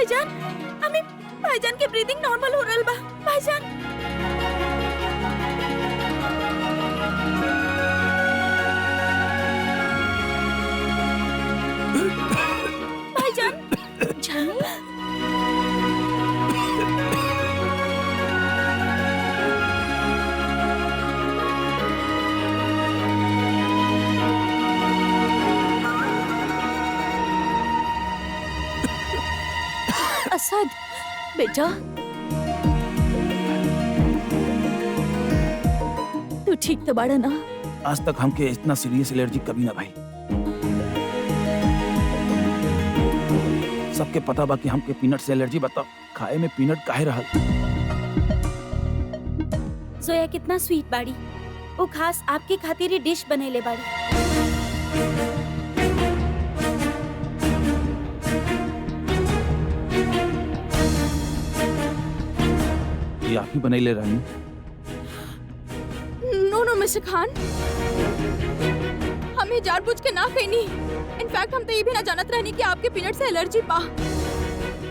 भाईजान, हमें भाईजान के ब्रीदिंग नॉर्मल हो रहल बा। भाईजान, भाईजान, जानी असद बेटा, तू ठीक तो बाड़ा ना? आज तक हमके इतना सीरियस एलर्जी कभी ना भाई। सबके पता बा कि हमके पीनट से एलर्जी, बता खाए में पीनट काहे रहल। जोया कितना स्वीट बाड़ी, वो खास आपके खातिर डिश बनेले बाड़ी। ये आप ही बनैले रहनी? नो नो मिस्टर खान, हमें जानबूझ के ना कहनी। इनफैक्ट हम तो ये भी ना जानत रहनी कि आपके पीनट से एलर्जी बा।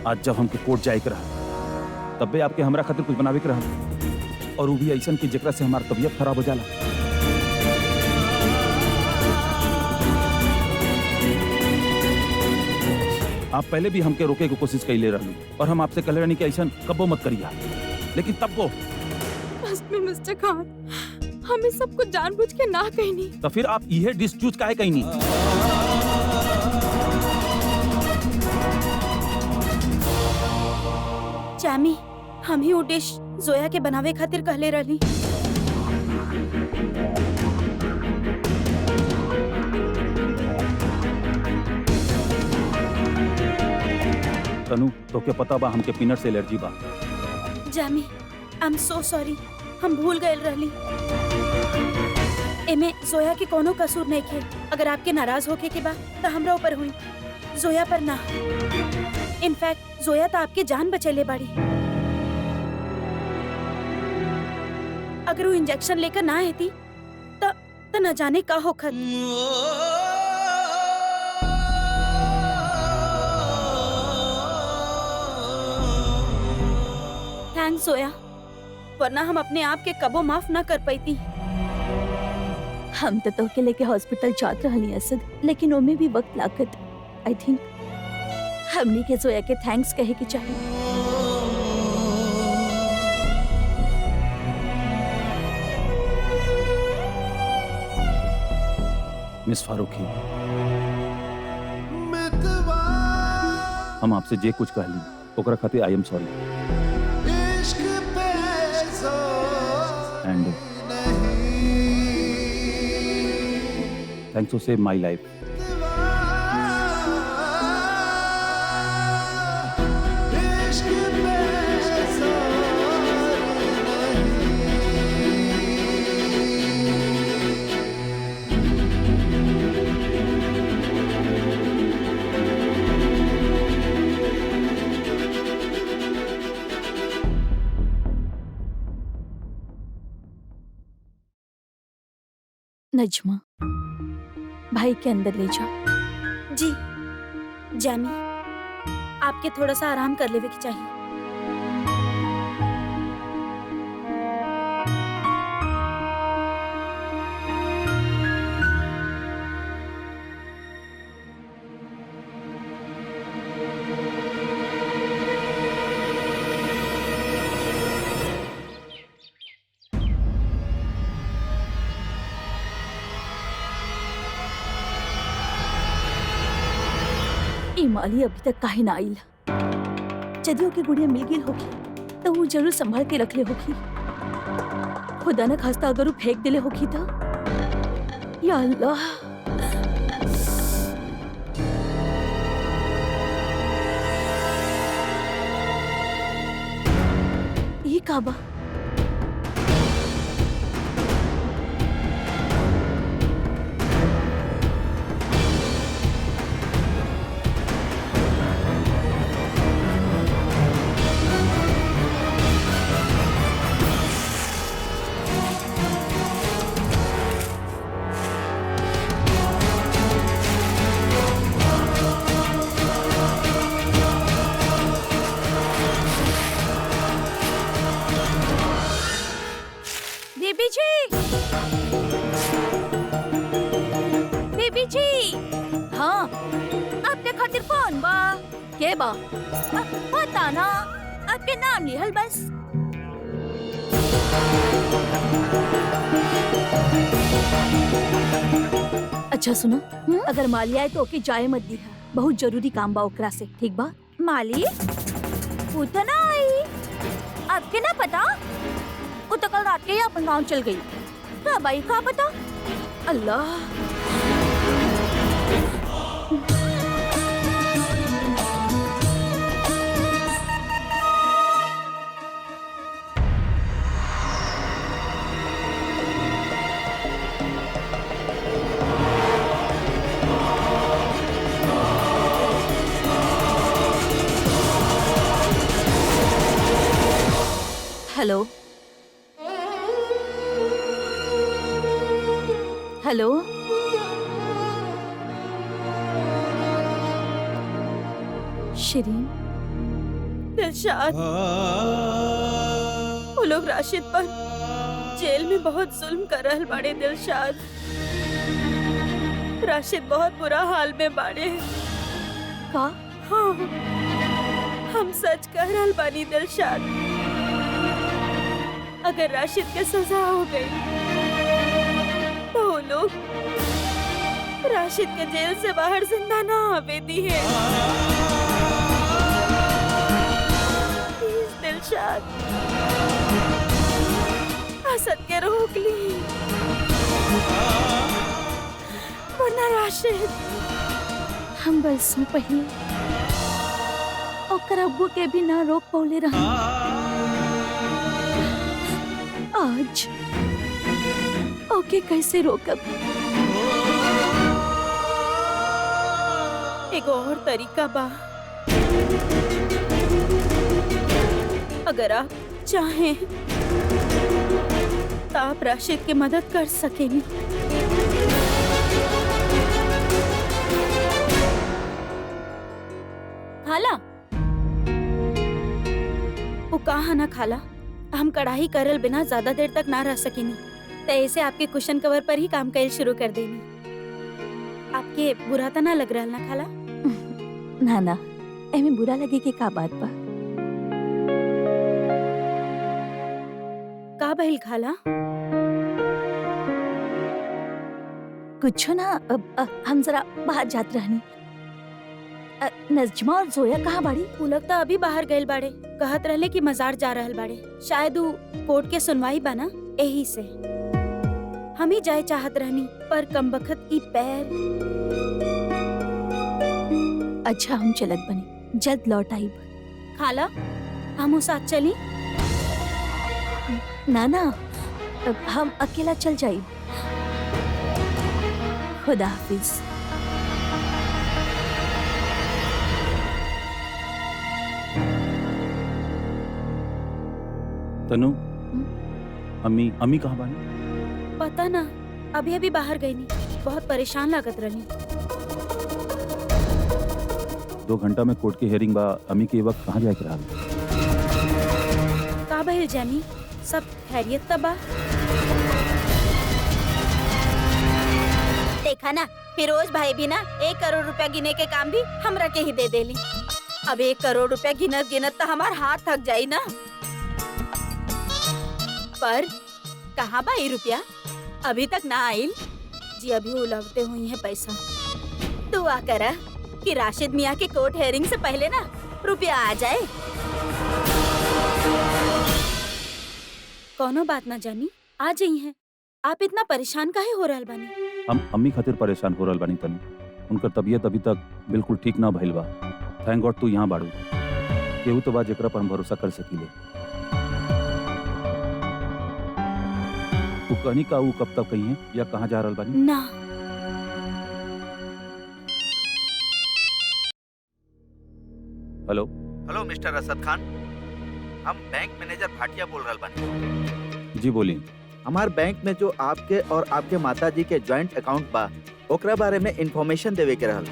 आज जब हमके कोर्ट जाए के रहा तब भी आपके हमरा खातिर कुछ बनावे के रहा, और वो भी ऐसा कि जेकरा से हमार तबीयत खराब हो जाला। आप पहले भी हमके रोके की कोशिश कैले रहलू, और हम आपसे कहले रहनी कि ऐसा कबो मत करिया, लेकिन तब वो बस में मिस्टर खान, हमें सब कुछ जानबूझ के ना कहनी। तो फिर आप ये डिश चूज काहे कहनी? चामी, हम ही वो डिश जोया के बनावे खातिर कहले रहली। तनु, तोके पता बा हमके पीनट से एलर्जी बा। जामी, आई एम सो सॉरी, हम भूल गए रहली। एमे जोया के कोनो कसूर नहीं खे। अगर आपके नाराज होके के बा तो हमरा ऊपर हुई, जोया पर ना। इनफैक्ट जोया तो आपके जान बचेले बाड़ी। अगर वो इंजेक्शन लेकर ना आती तो न जाने का होखत। थैंक्स जोया, वरना हम अपने आप के कबो माफ ना कर पाती। हम तो तोके लेके हॉस्पिटल जात रहली असद, लेकिन ओमे भी वक्त लागत। आई थिंक हमनी के जोया के थैंक्स कहे के चाहिए। मिस फारूकी, हम आपसे जे कुछ कहली ओकरा खातिर I am sorry, and thanks to save my life. Najma, भाई के अंदर ले जाओ। जी जामी, आपके थोड़ा सा आराम कर लेवे की चाहिए। माली अभी तक काहे ना आइल। जदियो के गुड़िया मिल गई होगी तो वो जरूर संभाल के रख ले होगी। खुदा न खास्ता अगर वो फेंक दिले होगी तो, या अल्लाह। ये काबा के बा पता ना, आपके नाम लिहल बस। अच्छा सुनो, अगर माली आए तो ओके जाए मत दी, बहुत जरूरी काम बा ओकरा से, ठीक बा? माली वो तो ना आई, आपके ना पता, वो तो कल रात के ही अपन गाँव चल गई, कब आई का पता? अल्लाह। Hello hello, Shirin. दिलशाद, वो लोग राशिद पर जेल में बहुत जुल्म कर रहल बाड़े। दिलशाद, राशिद बहुत बुरा हाल में बाड़े। का? हाँ, हम सच कह रहल बानी दिलशाद। अगर राशिद के सजा हो गई तो वो लोग राशिद के जेल से बाहर जिंदा ना आवे दी है। प्लीज दिलशाद, असद के रोक ली, वरना राशिद। हम बरसों पहले ओकर अब्बू के भी ना रोक पौले रहा, आज ओके कैसे रोकब? एक और तरीका बा, अगर आप चाहें तो आप राशिद की मदद कर सकेंगे। खाला, वो कहा ना खाला, हम कढ़ाई करल बिना ज्यादा देर तक ना रह सकेनी, तो ऐसे आपके कुशन कवर पर ही काम कैल शुरू कर देनी। आपके बुरा तो ना लग रहा ना खाला? ना ना, एमे बुरा लगे के का बात बा? का बहिल खाला? कुछ ना, हम जरा बाहर जात रहनी। नजमा और जोया कहाँ बाड़ी? उ लोग तो अभी बाहर गए बाड़े, कहत रहले कि मजार जा रहल बाड़े। शायद उ कोर्ट के सुनवाई बना, यही से हम ही जाए चाहत रहनी, पर कमबख्त की पैर। अच्छा हम चलत बनी, जल्द लौट आईब। खाला, हम साथ चली? ना ना, हम अकेला चल जाइब। खुदा हाफिज। तनु, अम्मी अम्मी कहाँ बानी? पता ना, अभी अभी बाहर गई नहीं, बहुत परेशान लागत रही। 2 घंटा में कोर्ट की हेयरिंग बा, अम्मी के वक्त कहाँ जाके रहा? का बहिल जानी, सब खैरियत तबा? देखा ना, फिरोज भाई भी ना 1 करोड़ रुपया गिने के काम भी हमरा के ही दे देली। अब 1 करोड़ रुपया गिनत गिनत तो हमार हाथ थक जाई ना। पर कहाँ बा ये रुपया? अभी तक ना आइल जी, अभी उलझते हुई है पैसा। दुआ करा कि राशिद मियाँ के कोर्ट हेयरिंग से पहले ना रुपया आ जाए। कोनो बात ना जानी, आ जाई है। आप इतना परेशान काहे हो रहल बानी? हम अम्मी खातिर परेशान हो रहल बानी तनु। उनकर तबीयत अभी तक बिल्कुल ठीक ना भइल बा। थैंक गॉड तू यहाँ बाड़ू। केहू तो बा जेकरा पर हम भरोसा कर सकीले। तू कहनी का ऊ कब तक कही है या कहाँ जा रहल बानी? ना, hello hello mister Asad Khan, हम बैंक मैनेजर भाटिया बोल रहल बानी। जी बोलिए। हमार बैंक में जो आपके और आपके माताजी के जॉइंट अकाउंट बा, ओकरा बारे में इंफॉर्मेशन देवे के रहल।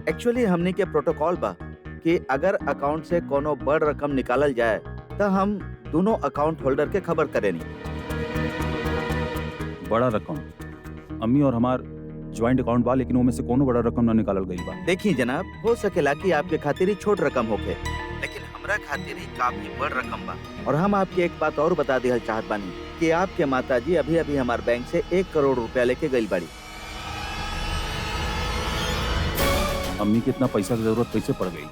एक्चुअली हमनी के प्रोटोकॉल बा कि अगर अकाउंट से कोनो बड़ रकम निकालल जाए तो हम दोनों अकाउंट होल्डर के खबर करेनी। बड़ा रकम? अम्मी और हमार ज्वाइंट अकाउंट बा लेकिन उनमें से कोनो बड़ा रकम ना निकालल गई बा। देखिए जनाब, हो सकेला कि आपके खातिर ही छोट रकम होके, लेकिन हमरा खातिर ही काफी बड़ रकम बा। और हम आपके एक बात और बता देहल चाहत बानी कि आपके माताजी अभी अभी हमारे बैंक से 1 करोड़ रुपया लेके गई बाड़ी। अम्मी के इतना पैसा की जरूरत कैसे पड़ गई?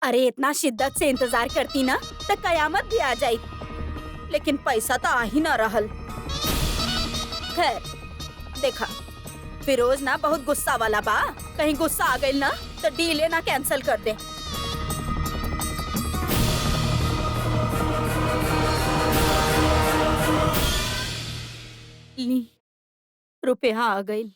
अरे इतना शिद्दत से इंतजार करती ना तो कयामत भी आ जाई, लेकिन पैसा तो आ ही ना रहल। खैर देखा, फिरोज ना बहुत गुस्सा वाला बा, कहीं गुस्सा आ गई ना तो डीले ना कैंसिल कर दे। ली, रुपया आ गई।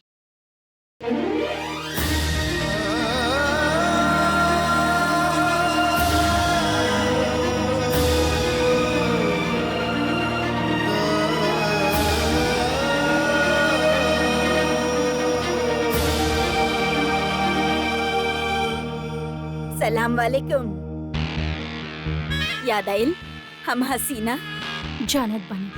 सलाम वालेकुम। याद आइल हम हसीना? जानत बनी।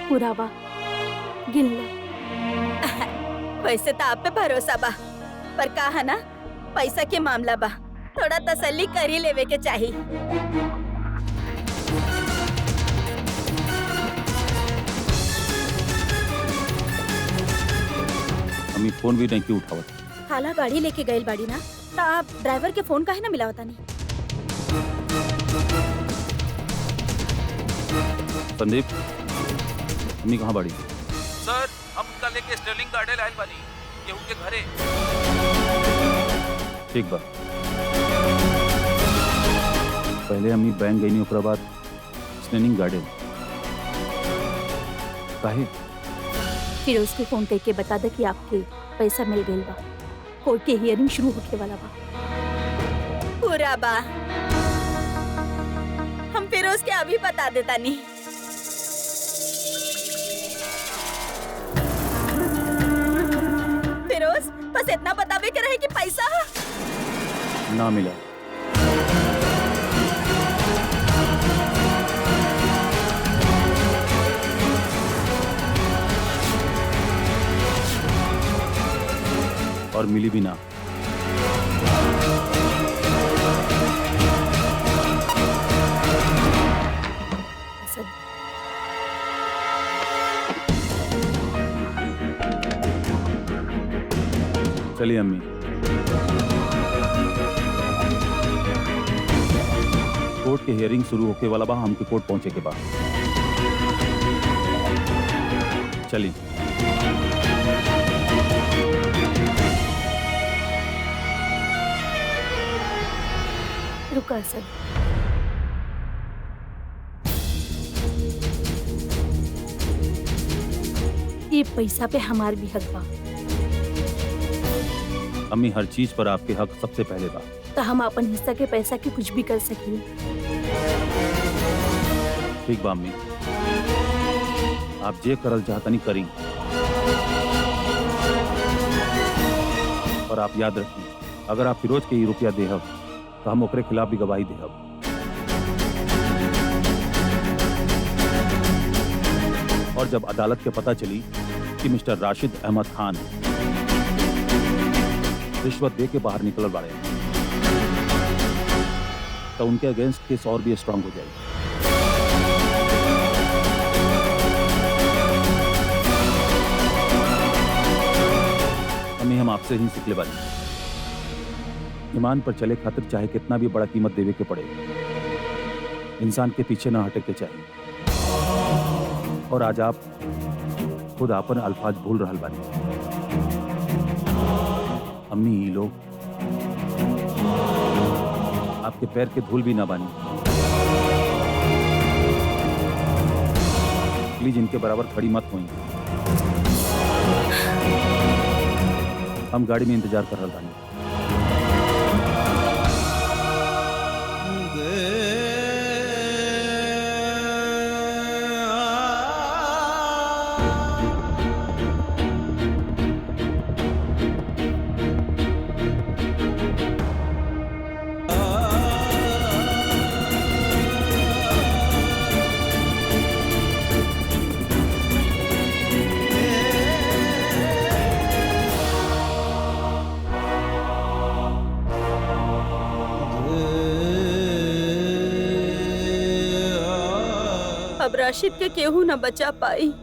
पुरावा गिल्ला। वैसे तो आप पे भरोसा बा, पर का है ना, पैसा के मामला बा, थोड़ा तसल्ली कर ही लेवे के चाहिए। अम्मी फोन भी नहीं की उठावत। खाला गाड़ी लेके गई बाड़ी ना, तो आप ड्राइवर के फोन काहे ना मिलावता नहीं? संदीप, अम्मी कहाँ बाड़ी? सर, हम उनका लेके स्टर्लिंग गार्डन आयल बानी, ये उनके घरे। ठीक बा। पहले अम्मी बैंक गई, ओकरा बाद स्टर्लिंग गार्डन। काहे? फिर उसके फोन करके बता दे कि आपके पैसा मिल गई बा, कोर्ट के हियरिंग शुरू होके वाला बा। पूरा बा, हम फिरोज के अभी बता देता नहीं। फिरोज, बस इतना बतावे के रहे कि पैसा ना मिला। और मिली भी ना। असद, चलिए अम्मी। कोर्ट के हियरिंग शुरू होके वाला बा, हमके कोर्ट पहुंचे के बाद। चलिए। रुका असद। ये पैसा पे हमार भी हक बा, अम्मी हर चीज पर आपके हक सबसे पहले बा। तो हम अपन हिस्सा के पैसा के कुछ भी कर सकी। ठीक बा अम्मी, आप जे करल चाहतनी करी। और आप याद रखिए, अगर आप फिरोज के ही रुपया देहब तो हम ओकरे खिलाफ भी गवाही देहब। और जब अदालत के पता चली कि मिस्टर राशिद अहमद खान रिश्वत दे के बाहर निकल बाड़े, तो उनके अगेंस्ट केस और भी स्ट्रांग हो जाएगी। हम आपसे ही सीखले बानी, ईमान पर चले खातिर चाहे कितना भी बड़ा कीमत देवे के पड़े, इंसान के पीछे ना हटे के चाहिए। और आज आप खुद आपन अल्फाज भूल रहल बानी। अम्मी, ये लोग आपके पैर के धूल भी ना बानी। प्लीज इनके बराबर खड़ी मत होई। हम गाड़ी में इंतजार कर रहा बानी। अब राशिद के केहू न बचा पाई।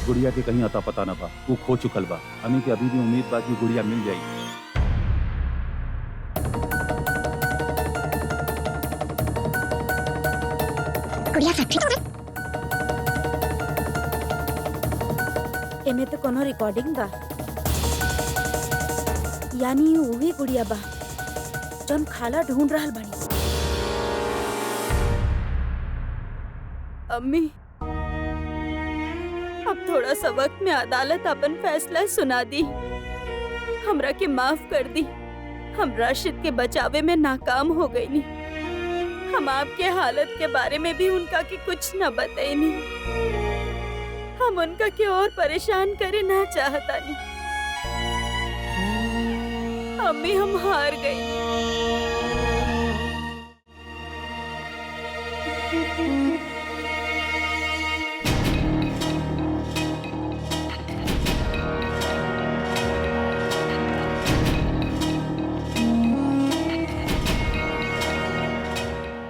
गुड़िया के कहीं अता पता न बा, वो खो चुकल बा। हमें के अभी भी उम्मीद बा कि गुड़िया मिल जाई। एमे तो कोनो रिकॉर्डिंग बा, यानी वही गुड़िया बा जौन खाला ढूंढ रहल बानी। अम्मी, अब थोड़ा सा वक्त में अदालत अपन फैसला सुना दी। हमरा के माफ कर दी। हम राशिद के बचावे में नाकाम हो गई नी। हम आपके हालत के बारे में भी उनका की कुछ न बताई नी। हम उनका के और परेशान करे ना चाहता नी। अम्मी, हम हार गई।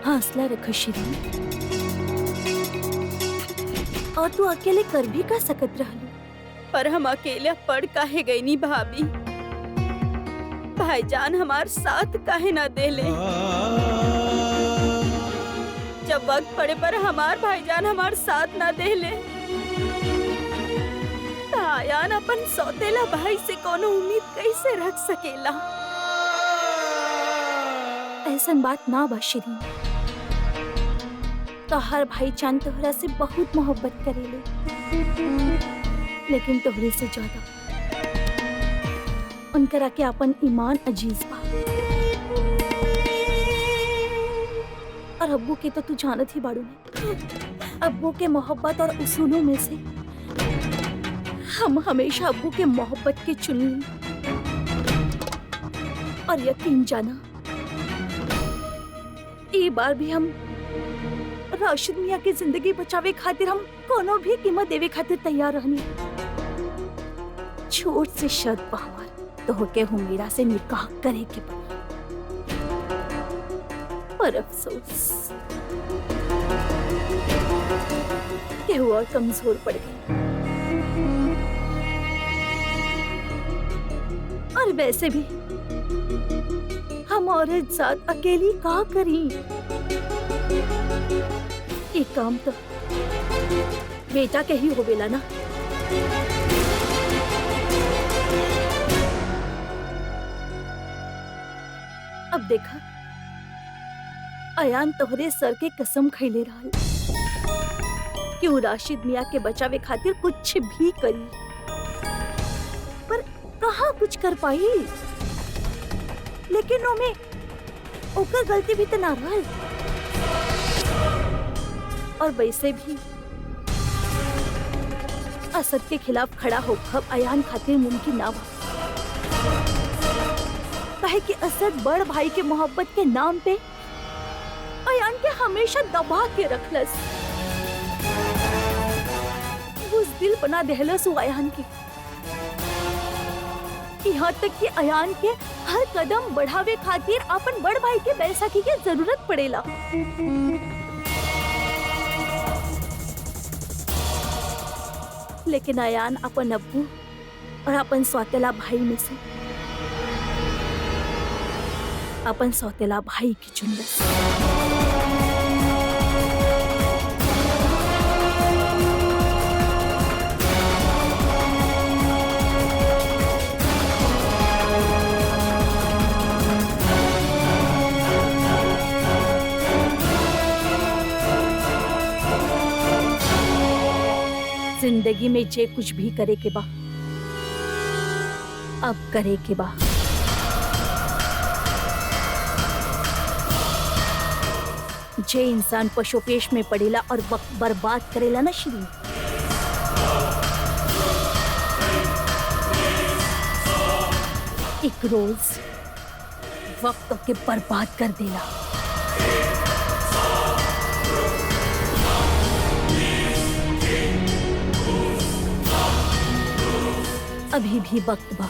हौसला रखो शिरीन, और तू अकेले कर भी का सकत रहलू। पर हम अकेले पड़ काहे गई नी भाभी। भाईजान हमार साथ काहे ना देले। जब वक्त पड़े पर हमार भाईजान हमार साथ ना देले, त आयान अपन सौतेला भाई से कोनो उम्मीद कैसे रख सकेला। ऐसन बात ना बा शिरीन, तो हर भाईजान तोहरा से बहुत मोहब्बत करेले, लेकिन तोहरे से ज्यादा उनकरा के अपन ईमान अजीज बा। और अब्बू के तो तू जानत ही बाड़ू ने। अब्बू के मोहब्बत और उसूलों में से हम हमेशा अब्बू के मोहब्बत के चुनी। और यकीन जाना, ये बार भी हम राशिद मियां की जिंदगी बचावे खातिर हम कोनो भी कीमत देवे खातिर तैयार रहनी। छोट से शर्त बा हमार, तो होके हुमीरा से निकाह करे के पड़ी। पर अफसोस कि वो और कमजोर पड़ गई। और वैसे भी हम औरत जात अकेली का करी। एक काम तो बेटा के ही होवेला ना। अब देखा, अयान तोहरे सर के कसम खैले रहल कि वो राशिद मियां के बचावे खातिर कुछ भी करी, पर कहाँ कुछ कर पाई। लेकिन ओमे ओकर गलती भी तो ना रहल। और वैसे भी असद के खिलाफ खड़ा होकर अयान खातिर मुमकिन ना बा। काहे कि असद बड़ भाई के मोहब्बत के नाम पे अयान के हमेशा दबा के रखलस। वो दिल बना देहलस वो अयान के, यहाँ तक कि अयान के हर कदम बढ़ावे खातिर अपन बड़ भाई के बैसाखी के जरूरत पड़ेला। लेकिन अयान अपन अब्बू और अपन सौतेला भाई में से अपन सौतेला भाई की चुनलस। जिंदगी में जे कुछ भी करे के बा अब करे के बा। जे इंसान पशुपेश में पड़ेला और वक्त बर्बाद करेला ना श्री, एक रोज वक्त के बर्बाद कर देला। अभी भी वक्त बा,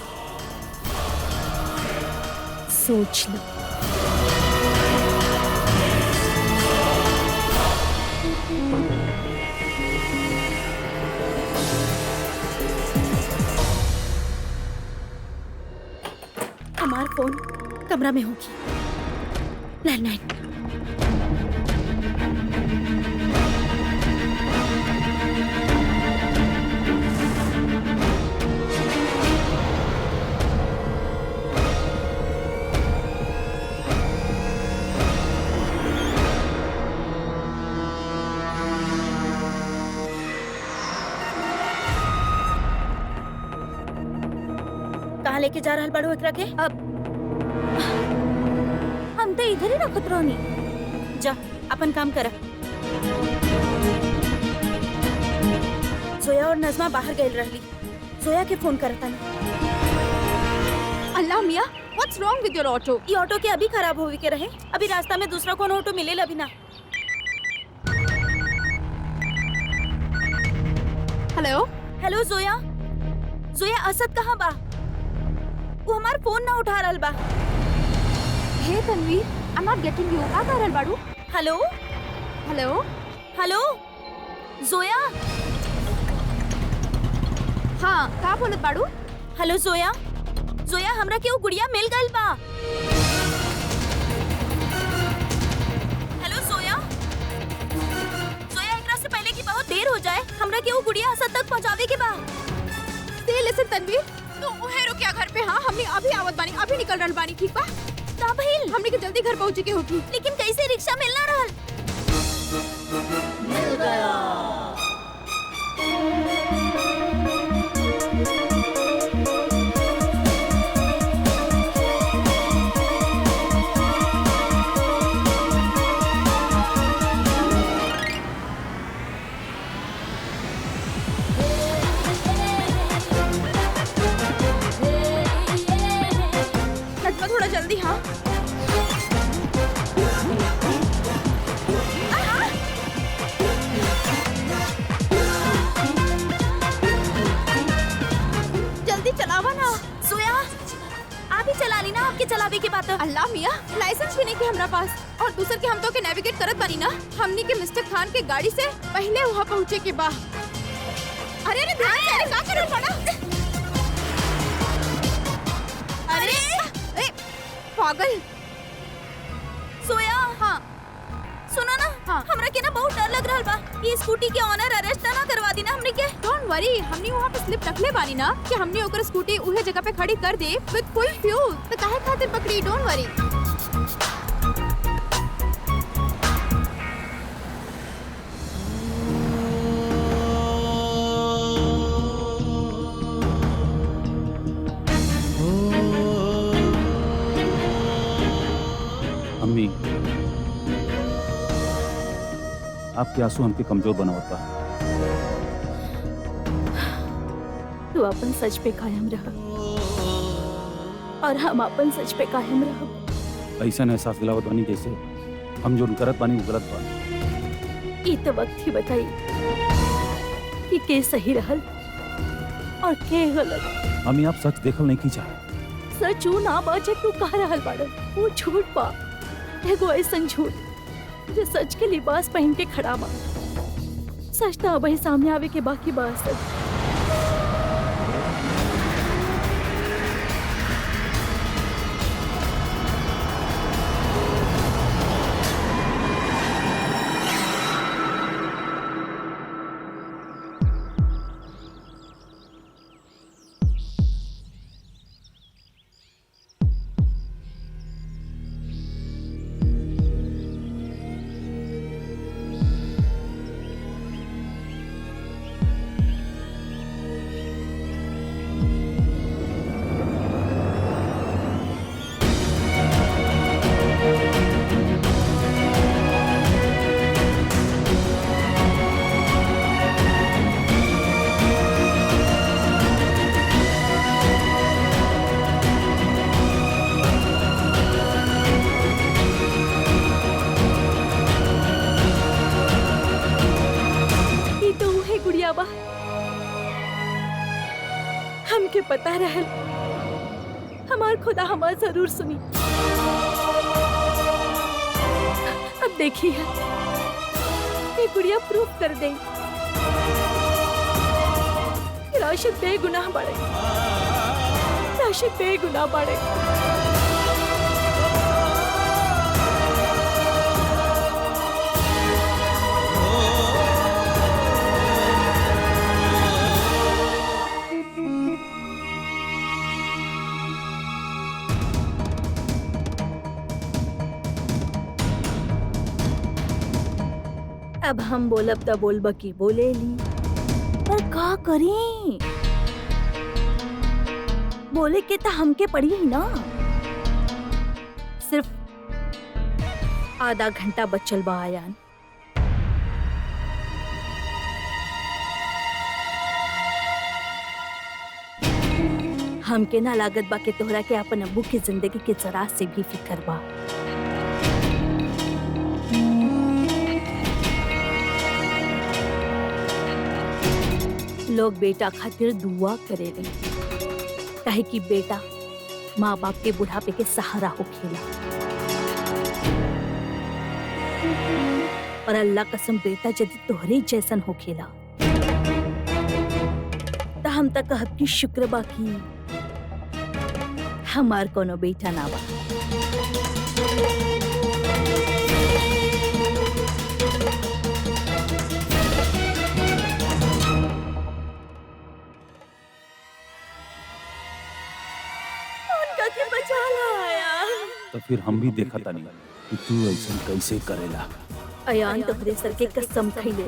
सोच लो। हमार फोन कमरा में होगी। लैंडलाइन। कहाँ लेके जा रहल बाड़ू एकरा के? अब हम तो इधर ही रखत रहनी। जा अपन काम करा। जोया और नजमा बाहर गए रहली। जोया के फोन करता नहीं। अल्लाह मियाँ, व्हाट्स रॉन्ग विद योर ऑटो? ये ऑटो के अभी खराब होवे के रहे। अभी रास्ता में दूसरा कौन ऑटो मिलेला अभी ना। हेलो हेलो जोया। जोया असद कहाँ बा? वो हमार फोन ना उठा रहल बा। हे Tanvi, I am not getting you. का कर रहल बाड़ू? हेलो हेलो हेलो जोया। हाँ, का बोलत बाड़ू? हेलो जोया। जोया हमरा के वो गुड़िया मिल गइल बा। हेलो जोया। जोया एकरा से पहले कि बहुत देर हो जाए हमरा के वो गुड़िया असद तक पहुंचावे के बा। से लिसन तन्वी, तो उहे रुकिया घर पे। हाँ, हमनी अभी आवत बानी, अभी निकल रहल बानी, ठीक बा? का भइल? हमनी के जल्दी घर पहुंचे के होगी। लेकिन कैसे रिक्शा मिलना रहल? मिल गया। नजमा थोड़ा जल्दी। हाँ जल्दी चलावा ना। जोया आप ही चला ली ना। आपके चलावे के बात। अल्लाह मियाँ, लाइसेंस भी नहीं के हमरा पास। और दूसर के हम तो के नेविगेट करत बानी ना। हमनी के मिस्टर खान के गाड़ी से पहले वहाँ पहुँचे के बा। अरे अरे ध्यान से। अरे का करल बाड़ा? अरे पागल। जोया। हाँ सुनो ना। हाँ। हमरा के ना बहुत डर लग रहल बा। ये स्कूटी के ऑनर अरेस्ट ना करवा दी ना हमने के। डोंट वरी, हमनी वहाँ पे स्लिप रखले बानी ना कि हमनी ओकर स्कूटी उहे जगह पे खड़ी कर दे विद फुल फ्यूल। तो काहे खातिर पकड़ी? Don't worry. अम्मी, आपके आंसू हमके कमजोर बनावता। तू अपन सच पे कायम रह और हम अपन सच पे कायम रह। ऐसा एहसास दिलावत बानी जैसे हम जो करत बानी वो गलत बानी। ये तो वक्त ही बताई कि के सही रहल और के गलत। अम्मी, आप सच देखल नहीं की चाहे। सच ऊ ना बा जे तू कह रहल बाड़न। वो झूठ बा, एगो ऐसन झूठ जो सच के लिबास पहन के खड़ा बा। सच तो अब ही सामने आवे के बाकी बा। सच बा। हमके पता रहल हमार खुदा हमार जरूर सुनी। अब देखिए ये गुड़िया प्रूफ कर दे कि राशिद बेगुनाह बाड़े, राशिद बेगुनाह बाड़े। अब हम बोलब त बोलब की बोले ली, पर का करी? बोले के त हमके पड़ी ही ना। सिर्फ आधा घंटा बचल बा आयान। हमके ना लागत बा के तोहरा के अपन अब्बू की जिंदगी के जरा से भी फिक्र बा। लोग बेटा खातिर दुआ करेले, काहे कि बेटा माँ बाप के बुढ़ापे के सहारा होखेला। और अल्लाह कसम बेटा यदि तोहरे जैसन होखेला त हम तक कहब की शुक्र बा की हमार कोनो बेटा ना बा। तो फिर हम भी देखा था नहीं कि तू ऐसा कैसे करेला। अयान तोहरे सर के कसम खइले,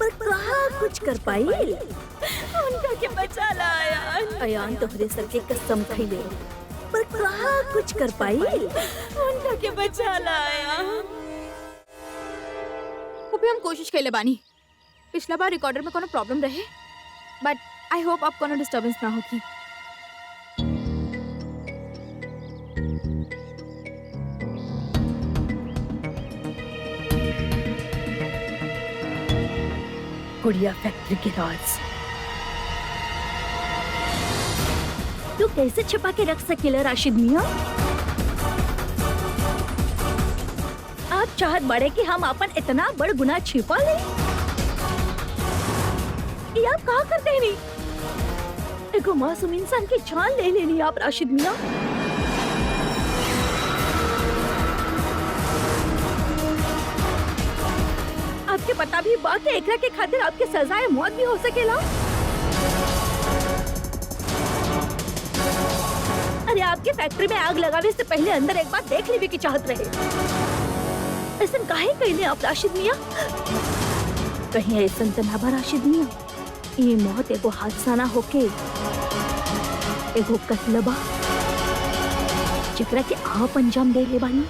पर कहाँ कुछ कर पाई? उनका के बचा ला अयान। अयान तोहरे सर के कसम खइले, पर कहाँ कुछ कर पाई? उनका के बचा ला अयान। वो भी हम कोशिश कैले बानी। पिछला बार रिकॉर्डर में कोनो प्रॉब्लम रहे, बट आई होप अब कोनो डिस्टर्बेंस ना होगी। गुड़िया फैक्ट्री के राज तू कैसे छिपा के रख सकेला राशिद मियां? आप चाहत बड़े कि हम अपन इतना बड़ गुनाह छिपा ले? ये आप कहा करते नहीं? एगो मासूम इंसान की जान ले लेनी आप राशिद मियां। आपके पता भी बा के एकरा के खातिर आपके सजाए मौत भी हो सकेला। अरे आपके फैक्ट्री में आग लगावे से पहले अंदर एक बार देख लेवे की चाहत रहे। ऐसा काहे कइले आप राशिद मियां? कहीं ऐसा त ना बा राशिद मियां ये मौत एगो हादसा ना होके एगो कत्ल बा जेकरा के आप अंजाम दे ले बानी।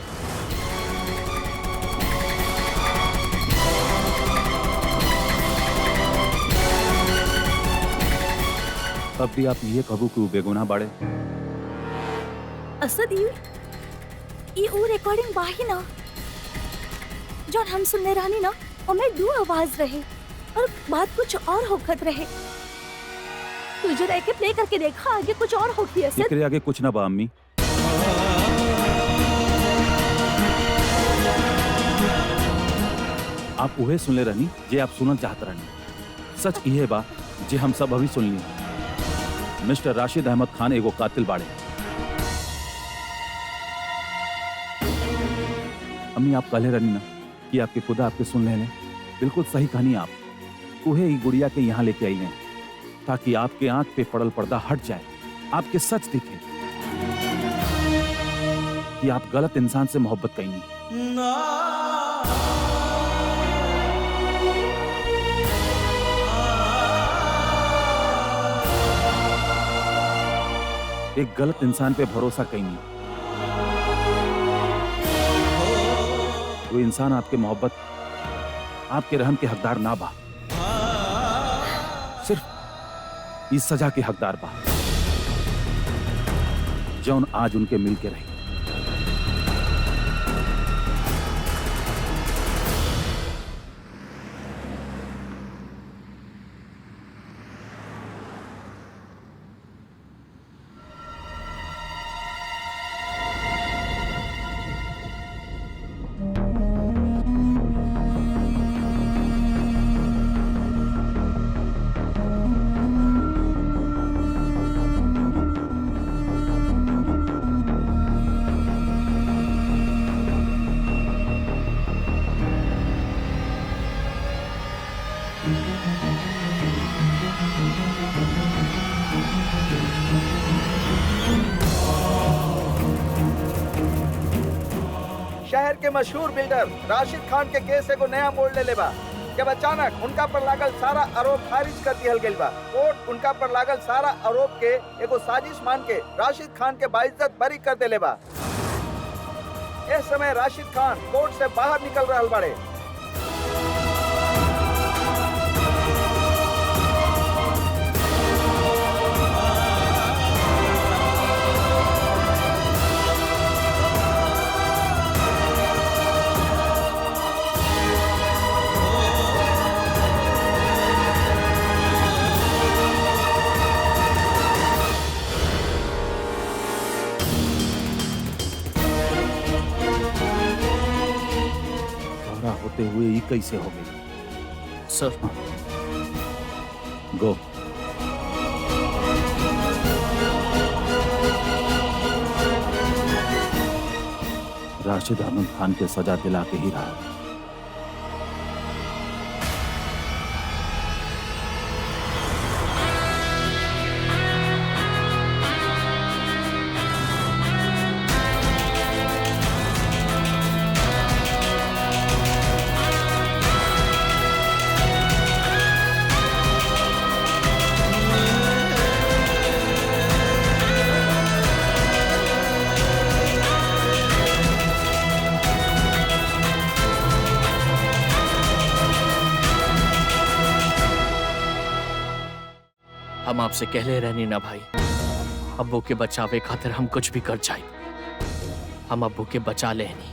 अब भी आप ये कबू कि बेगुनाह बाड़े। असद ये वो रिकॉर्डिंग बाही ना जौन हम सुनने रहनी ना, हमें दो आवाज रहे और बात कुछ और होखत रहे। तुझे रह के प्ले करके देखा, आगे कुछ और होगी असद। एकरे आगे कुछ ना बा अम्मी। आप उहे सुनले रहनी जे आप सुनना चाहत रहनी। सच इहे बा जे हम सब अभी सुन ली। मिस्टर राशिद अहमद खान एगो कातिल बाड़े। अम्मी आप कहले रहनी ना कि आपके खुदा आपके सुन ले। बिल्कुल सही कहानी आप। उहे ही गुड़िया के यहाँ लेके आई हैं ताकि आपके आंख पे पड़ल पर्दा हट जाए, आपके सच दिखे कि आप गलत इंसान से मोहब्बत करेंगी। एक गलत इंसान पे भरोसा करेंगी। वो इंसान आपके मोहब्बत, आपके रहम के हकदार ना बा, सिर्फ इस सजा के हकदार बा जौन आज उनके मिल के रही। शहर के मशहूर बिल्डर राशिद खान के केस को नया मोड़ ले लेबा जब अचानक उनका पर लागल सारा आरोप खारिज कर दिया गया बा। कोर्ट उनका पर लागल सारा आरोप के एगो साजिश मान के राशिद खान के बाइज्जत बरी कर देले बा। इस समय राशिद खान कोर्ट से बाहर निकल रहल बाड़े। होते हुए ये कैसे हो गई? सर गो। राशिद अहमद खान के सजा दिला के ही रहा। हम आपसे कहले रहनी ना भाई, अब्बू के बचावे खातिर हम कुछ भी कर जाए। हम अब्बू के बचा लेनी।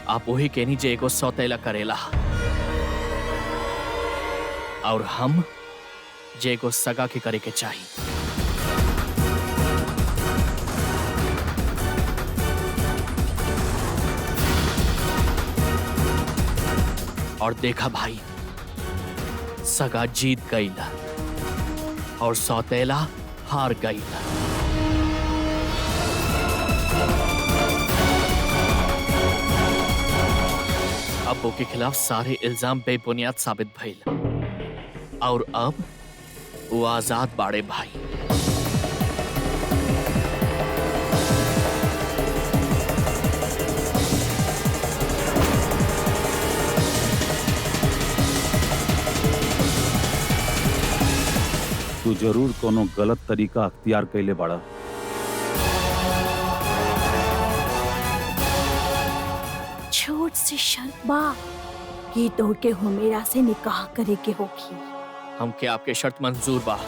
आप वही कहनी जे एगो सौतेला करेला और हम जे एगो सगा के करे के चाहिए। और देखा भाई, सगा जीत गईला और सौतेला हार गईला। अब्बू के खिलाफ सारे इल्जाम बेबुनियाद साबित भइल और अब वो आजाद बाड़े भाई। तू जरूर कोनो गलत तरीका अख्तियार कैले बाड़ा। छोट सी शर्त बा कि तोहके हुमेरा से निकाह करे के होगी। हमके आपके शर्त मंजूर बा।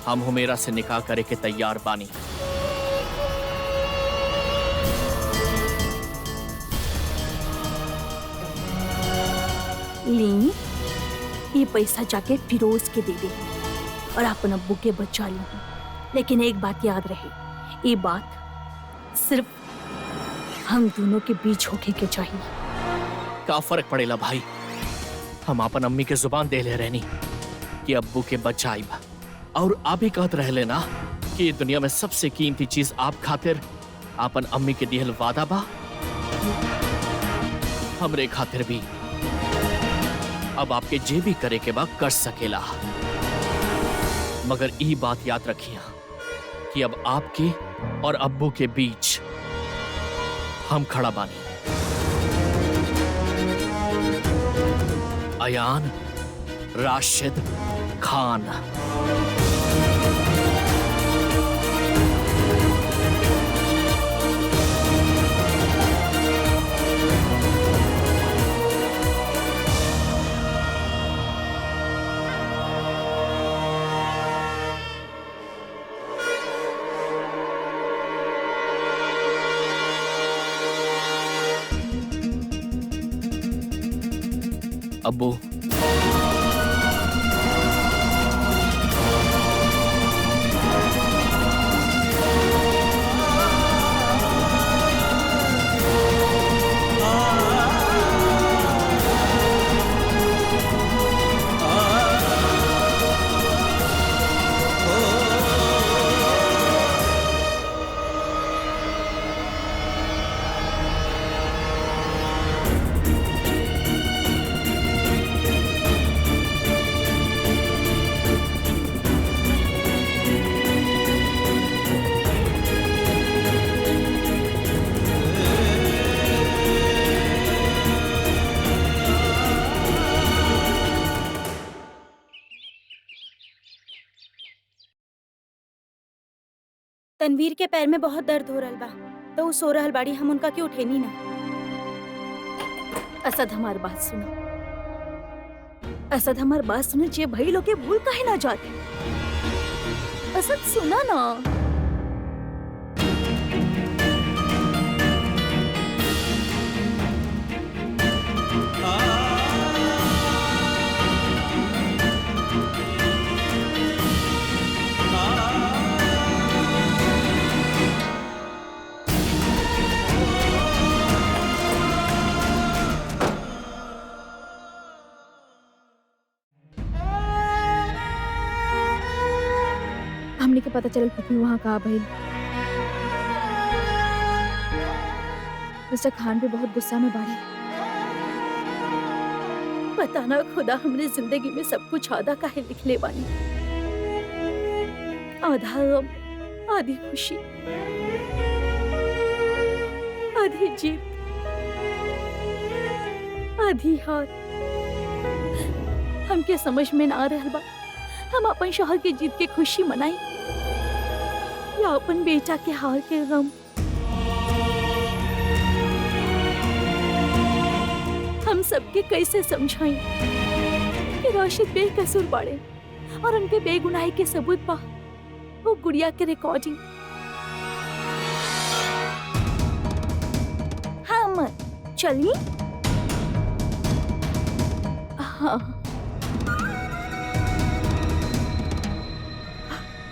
हम हुमेरा से निकाह करे के तैयार बानी। ली, ये पैसा जाके फिरोज के दे दे और अपन अब्बू के बचा ली। लेकिन एक बात याद रहे, ये बात सिर्फ हम दोनों के बीच होके के चाहिए। का फर्क पड़ेला भाई? हम अपन अम्मी के जुबान दे ले रहनी कि अब्बू के बचाई बा, और आप ही कहत रहे ना कि ये दुनिया में सबसे कीमती चीज आप खातिर अपन अम्मी के दिहल वादा बा। हमरे खातिर भी अब आपके जे भी करे के बा कर सकेला। मगर ई बात याद रखिया कि अब आपके और अब्बू के बीच हम खड़ा बानी। अयान राशिद खान। अब्बू, तनवीर के पैर में बहुत दर्द हो रहल बा, तो उ सो रहल बाड़ी, हम उनका क्यों उठेनी ना। असद हमार बात सुनो, असद हमार बात सुनो, जे भाई लोग के भूल काहे ना जाते। असद सुना ना। हमने के पता चलल पप्पी वहाँ कहाँ भइल। मिस्टर खान भी बहुत गुस्सा में बाड़े। पता ना खुदा हमने जिंदगी में सब कुछ आधा काहे लिखले बानी। आधा गम, आधी खुशी, आधी जीत, आधी हार। हमके समझ में ना रहल बा हम अपन शोहर के जीत के खुशी मनाई या अपन बेटा के हार के गम। हम सबके कैसे समझाई कि राशिद बेकसूर बाड़े और उनके बेगुनाही के सबूत बा वो गुड़िया के रिकॉर्डिंग। हम चली। हाँ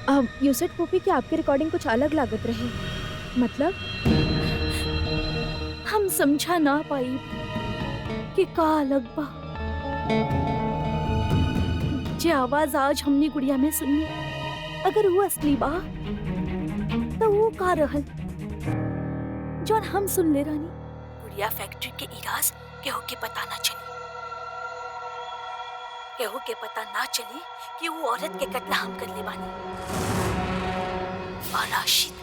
अब यू सेड पप्पी कि आपकी रिकॉर्डिंग कुछ अलग लागत रहे, मतलब? हम समझा ना पाई कि का अलग बा। जे आवाज आज हमने गुड़िया में सुनी, अगर वो असली बा तो वो का रहल जौन हम सुन ले रानी। गुड़िया फैक्ट्री के इराज केहू के पता ना चली, केहू के पता ना चली कि वो औरत के कत्ल हम कर ले बानी। और राशिद,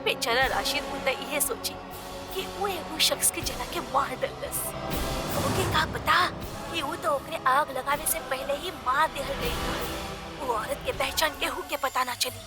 बेचारा राशिद मुद्दा ये सोची कि वो एगो शख्स के जना के मार डलस। ओके का पता कि वो तो ओकरे आग लगावे से पहले ही मार देहल गई। वो औरत के पहचान केहू के पता ना चली।